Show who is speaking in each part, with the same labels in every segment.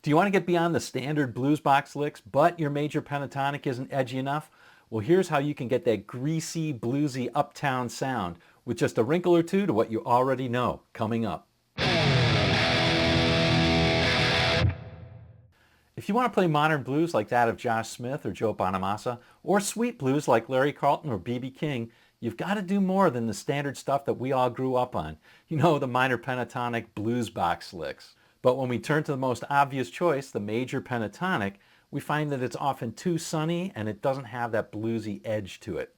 Speaker 1: Do you want to get beyond the standard blues box licks, but your major pentatonic isn't edgy enough? Well, here's how you can get that greasy, bluesy uptown sound with just a wrinkle or two to what you already know coming up. If you want to play modern blues like that of Josh Smith or Joe Bonamassa, or sweet blues like Larry Carlton or B.B. King, you've got to do more than the standard stuff that we all grew up on. You know, the minor pentatonic blues box licks. But when we turn to the most obvious choice, the major pentatonic, we find that it's often too sunny and it doesn't have that bluesy edge to it.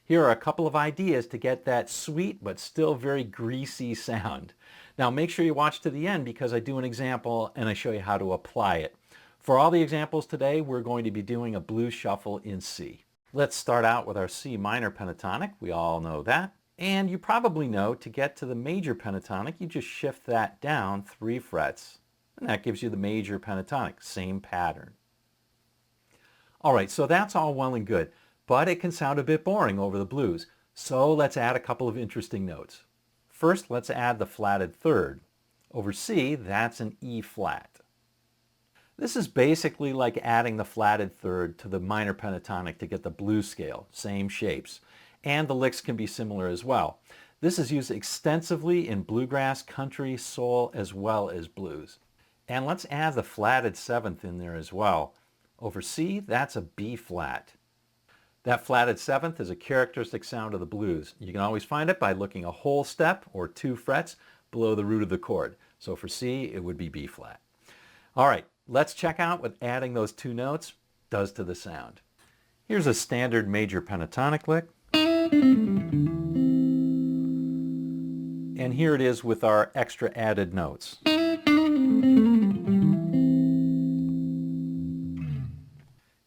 Speaker 1: Here are a couple of ideas to get that sweet but still very greasy sound. Now make sure you watch to the end because I do an example and I show you how to apply it. For all the examples today, we're going to be doing a blues shuffle in C. Let's start out with our C minor pentatonic. We all know that. And you probably know to get to the major pentatonic, you just shift that down 3 frets. And that gives you the major pentatonic, same pattern. All right, so that's all well and good, but it can sound a bit boring over the blues. So let's add a couple of interesting notes. First, let's add the flatted third. Over C, that's an E flat. This is basically like adding the flatted third to the minor pentatonic to get the blues scale, same shapes. And the licks can be similar as well. This is used extensively in bluegrass, country, soul, as well as blues. And let's add the flatted seventh in there as well. Over C, that's a B flat. That flatted seventh is a characteristic sound of the blues. You can always find it by looking a whole step or 2 frets below the root of the chord. So for C, it would be B flat. All right, let's check out what adding those 2 notes does to the sound. Here's a standard major pentatonic lick. And here it is with our extra added notes.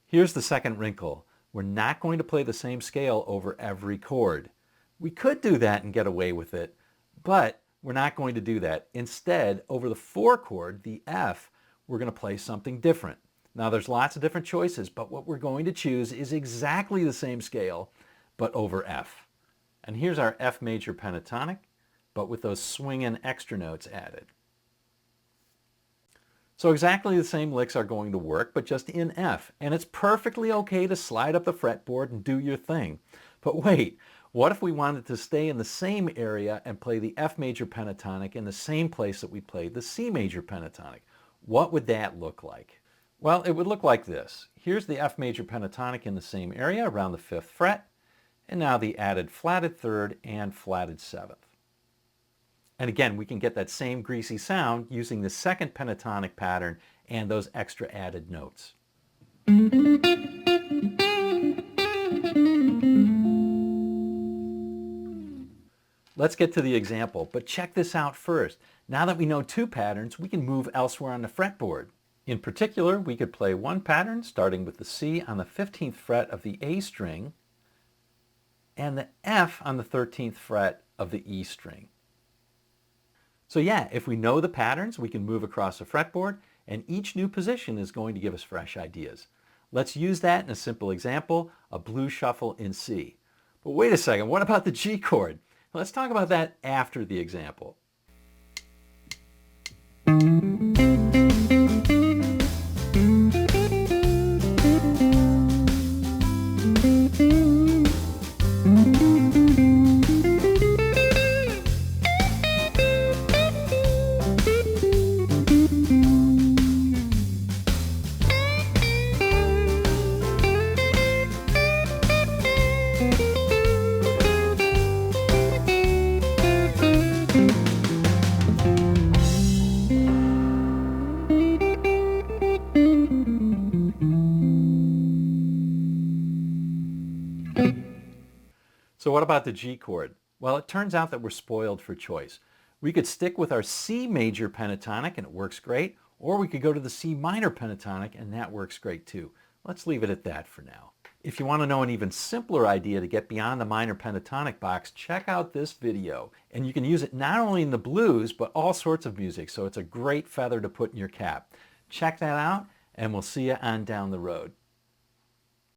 Speaker 1: Here's the second wrinkle. We're not going to play the same scale over every chord. We could do that and get away with it, but we're not going to do that. Instead, over the 4 chord, the F, we're going to play something different. Now there's lots of different choices, but what we're going to choose is exactly the same scale, but over F. And here's our F major pentatonic, but with those swinging extra notes added. So exactly the same licks are going to work, but just in F. And it's perfectly okay to slide up the fretboard and do your thing. But wait, what if we wanted to stay in the same area and play the F major pentatonic in the same place that we played the C major pentatonic? What would that look like? Well, it would look like this. Here's the F major pentatonic in the same area around the 5th fret, and now the added flatted third and flatted 7th. And again, we can get that same greasy sound using the second pentatonic pattern and those extra added notes. Let's get to the example, but check this out first. Now that we know 2 patterns, we can move elsewhere on the fretboard. In particular, we could play one pattern starting with the C on the 15th fret of the A string and the F on the 13th fret of the E string. So yeah, if we know the patterns, we can move across the fretboard, and each new position is going to give us fresh ideas. Let's use that in a simple example, a blues shuffle in C. But wait a second, what about the G chord? Let's talk about that after the example. So what about the G chord? Well, it turns out that we're spoiled for choice. We could stick with our C major pentatonic and it works great, or we could go to the C minor pentatonic and that works great too. Let's leave it at that for now. If you want to know an even simpler idea to get beyond the minor pentatonic box, check out this video. And you can use it not only in the blues, but all sorts of music, so it's a great feather to put in your cap. Check that out, and we'll see you on down the road.